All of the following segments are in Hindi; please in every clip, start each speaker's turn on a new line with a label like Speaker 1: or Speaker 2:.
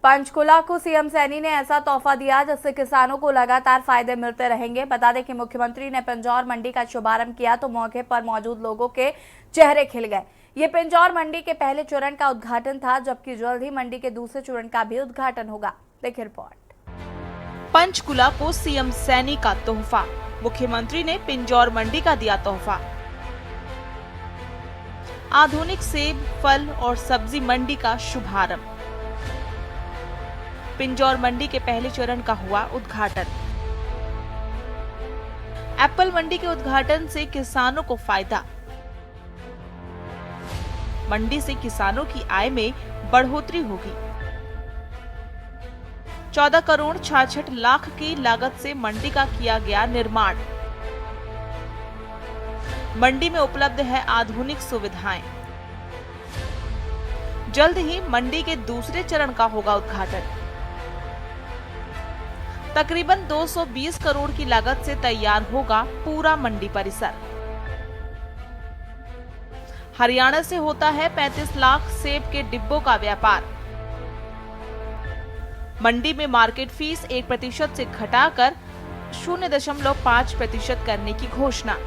Speaker 1: पंचकुला को सीएम सैनी ने ऐसा तोहफा दिया जिससे किसानों को लगातार फायदे मिलते रहेंगे। बता दें कि मुख्यमंत्री ने पिंजौर मंडी का शुभारंभ किया तो मौके पर मौजूद लोगों के चेहरे खिल गए। ये पिंजौर मंडी के पहले चरण का उद्घाटन था, जबकि जल्द ही मंडी के दूसरे चरण का भी उद्घाटन होगा। देखिए रिपोर्ट।
Speaker 2: पंचकुला को सीएम सैनी का तोहफा, मुख्यमंत्री ने पिंजौर मंडी का दिया तोहफा। आधुनिक सेब, फल और सब्जी मंडी का शुभारंभ। पिंजौर मंडी के पहले चरण का हुआ उद्घाटन। एप्पल मंडी के उद्घाटन से किसानों को फायदा। मंडी से किसानों की आय में बढ़ोतरी होगी। 14 करोड़ 66 लाख की लागत से मंडी का किया गया निर्माण। मंडी में उपलब्ध है आधुनिक सुविधाएं। जल्द ही मंडी के दूसरे चरण का होगा उद्घाटन। तकरीबन 220 करोड़ की लागत से तैयार होगा पूरा मंडी परिसर। हरियाणा से होता है 35 लाख सेब के डिब्बों का व्यापार। मंडी में मार्केट फीस 1% से घटाकर 0.5% करने की घोषणा।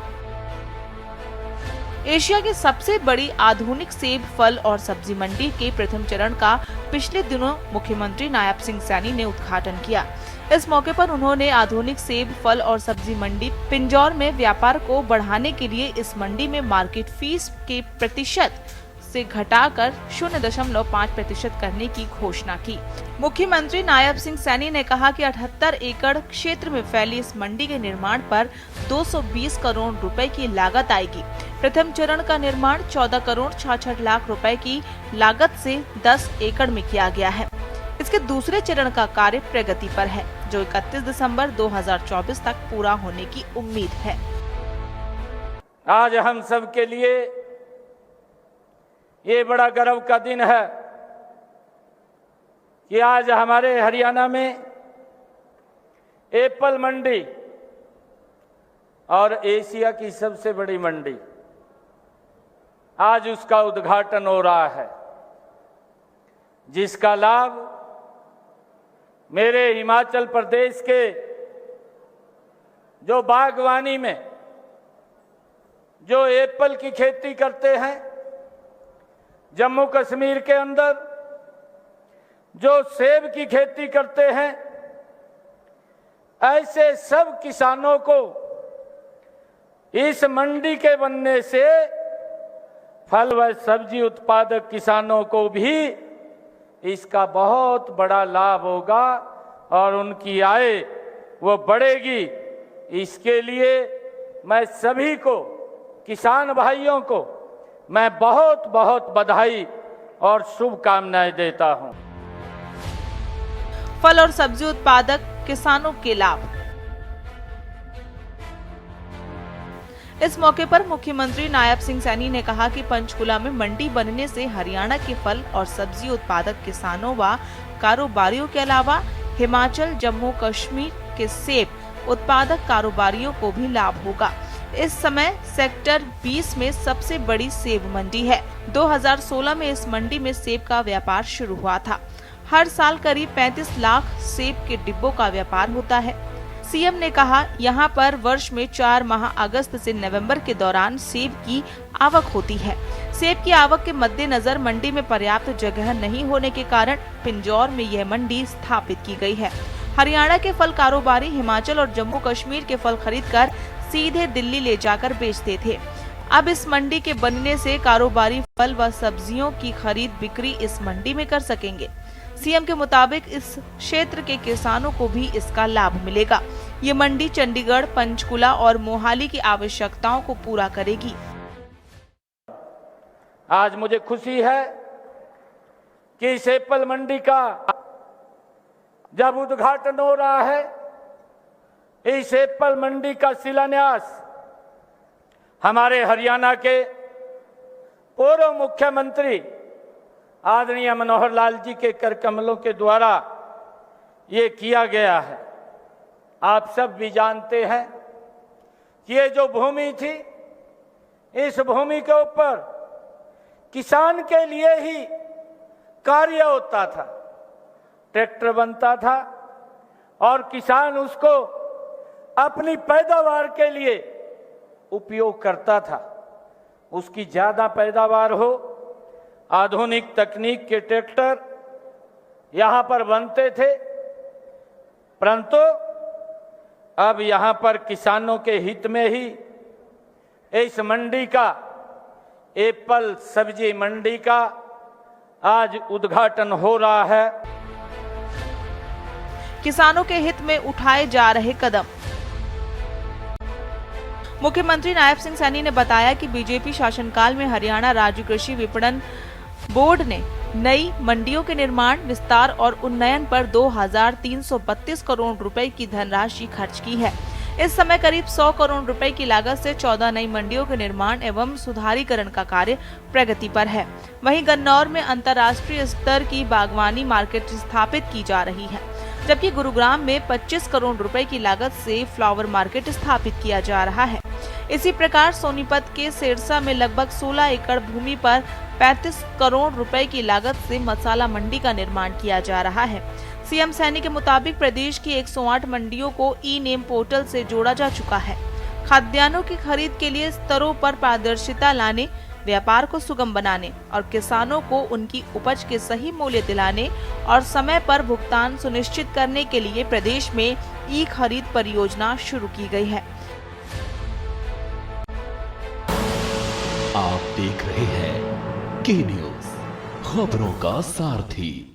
Speaker 2: एशिया की सबसे बड़ी आधुनिक सेब, फल और सब्जी मंडी के प्रथम चरण का पिछले दिनों मुख्यमंत्री नायब सिंह सैनी ने उद्घाटन किया। इस मौके पर उन्होंने आधुनिक सेब, फल और सब्जी मंडी पिंजौर में व्यापार को बढ़ाने के लिए इस मंडी में मार्केट फीस के प्रतिशत से घटाकर 0.5% करने की घोषणा की। मुख्यमंत्री नायब सिंह सैनी ने कहा कि 78 एकड़ क्षेत्र में फैली इस मंडी के निर्माण पर 220 करोड़ रुपए की लागत आएगी। प्रथम चरण का निर्माण 14 करोड़ 66 लाख रुपए की लागत से 10 एकड़ में किया गया है। इसके दूसरे चरण का कार्य प्रगति पर है, जो 31 दिसंबर 2024 तक पूरा होने की उम्मीद है।
Speaker 3: आज हम सब के लिए ये बड़ा गर्व का दिन है कि आज हमारे हरियाणा में एप्पल मंडी और एशिया की सबसे बड़ी मंडी, आज उसका उद्घाटन हो रहा है, जिसका लाभ मेरे हिमाचल प्रदेश के जो बागवानी में जो एप्पल की खेती करते हैं, जम्मू कश्मीर के अंदर जो सेब की खेती करते हैं, ऐसे सब किसानों को इस मंडी के बनने से फल व सब्जी उत्पादक किसानों को भी इसका बहुत बड़ा लाभ होगा और उनकी आय वो बढ़ेगी। इसके लिए मैं सभी को, किसान भाइयों को मैं बहुत बहुत बधाई और शुभकामनाएं देता हूं।
Speaker 2: फल और सब्जी उत्पादक किसानों के लाभ। इस मौके पर मुख्यमंत्री नायब सिंह सैनी ने कहा कि पंचकुला में मंडी बनने से हरियाणा के फल और सब्जी उत्पादक किसानों व कारोबारियों के अलावा हिमाचल, जम्मू कश्मीर के सेब उत्पादक कारोबारियों को भी लाभ होगा। इस समय सेक्टर 20 में सबसे बड़ी सेब मंडी है। 2016 में इस मंडी में सेब का व्यापार शुरू हुआ था। हर साल करीब 35 लाख सेब के डिब्बों का व्यापार होता है। सीएम ने कहा, यहाँ पर वर्ष में 4 माह अगस्त से नवंबर के दौरान सेब की आवक होती है। सेब की आवक के मद्देनजर मंडी में पर्याप्त जगह नहीं होने के कारण पिंजौर में यह मंडी स्थापित की गई है। हरियाणा के फल कारोबारी हिमाचल और जम्मू कश्मीर के फल खरीदकर सीधे दिल्ली ले जाकर बेचते थे। अब इस मंडी के बनने से कारोबारी फल व सब्जियों की खरीद बिक्री इस मंडी में कर सकेंगे। सीएम के मुताबिक इस क्षेत्र के किसानों को भी इसका लाभ मिलेगा। ये मंडी चंडीगढ़, पंचकुला और मोहाली की आवश्यकताओं को पूरा करेगी।
Speaker 3: आज मुझे खुशी है कि इस एप्पल मंडी का जब उद्घाटन हो रहा है, इस एप्पल मंडी का शिलान्यास हमारे हरियाणा के पूर्व मुख्यमंत्री आदरणीय मनोहर लाल जी के कर कमलों के द्वारा ये किया गया है। आप सब भी जानते हैं कि ये जो भूमि थी, इस भूमि के ऊपर किसान के लिए ही कार्य होता था। ट्रैक्टर बनता था और किसान उसको अपनी पैदावार के लिए उपयोग करता था। उसकी ज्यादा पैदावार हो, आधुनिक तकनीक के ट्रैक्टर यहां पर बनते थे, परंतु अब यहां पर किसानों के हित में ही इस मंडी का, एप्पल सब्जी मंडी का आज उद्घाटन हो रहा है।
Speaker 2: किसानों के हित में उठाए जा रहे कदम। मुख्यमंत्री नायब सिंह सैनी ने बताया कि बीजेपी शासनकाल में हरियाणा राज्य कृषि विपणन बोर्ड ने नई मंडियों के निर्माण, विस्तार और उन्नयन पर 2332 करोड़ रुपए की धनराशि खर्च की है। इस समय करीब 100 करोड़ रुपए की लागत से 14 नई मंडियों के निर्माण एवं सुधारीकरण का कार्य प्रगति पर है। वहीं गन्नौर में अंतर्राष्ट्रीय स्तर की बागवानी मार्केट स्थापित की जा रही है, जबकि गुरुग्राम में 25 करोड़ रुपए की लागत से फ्लावर मार्केट स्थापित किया जा रहा है। इसी प्रकार सोनीपत के सिरसा में लगभग 16 एकड़ भूमि पर 35 करोड़ रुपए की लागत से मसाला मंडी का निर्माण किया जा रहा है। सीएम सैनी के मुताबिक प्रदेश की 108 मंडियों को ई नेम पोर्टल से जोड़ा जा चुका है। खाद्यान्नों की खरीद के लिए स्तरों पर पारदर्शिता लाने, व्यापार को सुगम बनाने और किसानों को उनकी उपज के सही मूल्य दिलाने और समय पर भुगतान सुनिश्चित करने के लिए प्रदेश में ई खरीद परियोजना शुरू की गई है।
Speaker 4: आप देख रहे हैं के न्यूज़, खबरों का सारथी।